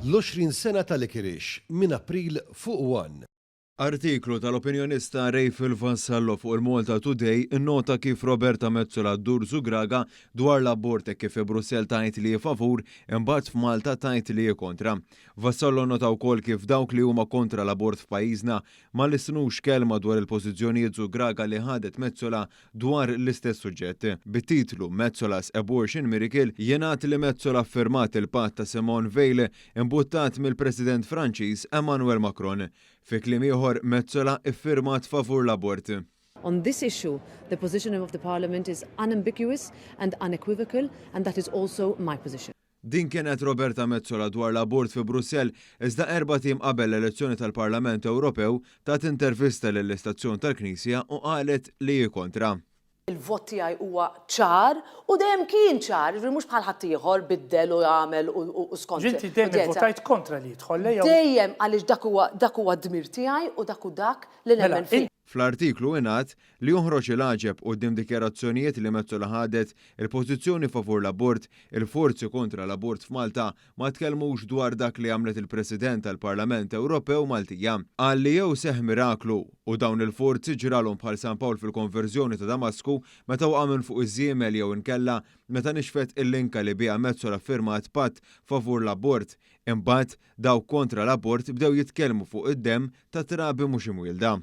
l-20 sena tal-Ikirix minn April fuq 1. Artiklu tal-opinjonista Rejfil Vassallo fuq il-Malta Today innota kif Roberta Metsola ddur Zugraga dwar l-abort kif Brussell tajt li favur imbagħad f'Malta tajt li kontra. Vassallo nota wkoll kif dawk li huma kontra l-abort f'pajjiżna ma lisnux kelma dwar il-pożizzjonijiet Zugraga li ħadet Metsola dwar l-istess suġġett. Bit-titlu Metzola's Abortion Miracle jingħad li Metsola affirmat il-patt ta' Simone Veil imbuttat mill-President Franċiż Emmanuel Macron. Fi kliem ieħor Metsola iffirmat favur l-abort. On this issue, the position of the Parliament is unambiguous and unequivocal, and that is also my position. Din kienet Roberta Metsola dwar l-abort fi Brussell iżda 4 tim qabel l-elezzjoni tal-Parlament Ewropew tat intervista lill-istazzjon tal-Knisja u qalet li kontra. Il-vot tiegħi huwa ċar u dejjem kien ċar, mhux bħal ħadd ieħor biddel u jagħmel u skont. Ġinti dejjem votajt kontra li jidħol lejha. Dejjem għaliex dak huwa d-dmir tiegħi u dak li nemmen fih. Fl-artiklu ingħad li joħroġ il-għaġeb quddiem dikjarazzjonijiet li Metsola ħadet il-pożizzjoni favur l-abort, il-forzi kontra l-abort f'Malta ma tkellmux dwar dak li għamlet il-President tal-Parlament Ewropew Maltija. Qal li jew seħ miraklu u dawn il-forzi ġralhom bħal San Pawl fil-konverżjoni ta' Damasku meta waqa' minn fuq iż-żiemel jew inkella meta nixfet il-linka li biha Metsola firmat patt favur l-abort. Imbagħad dawk kontra l-abort bdew jitkellmu fuq id-demm ta' trabi mhux imwielda.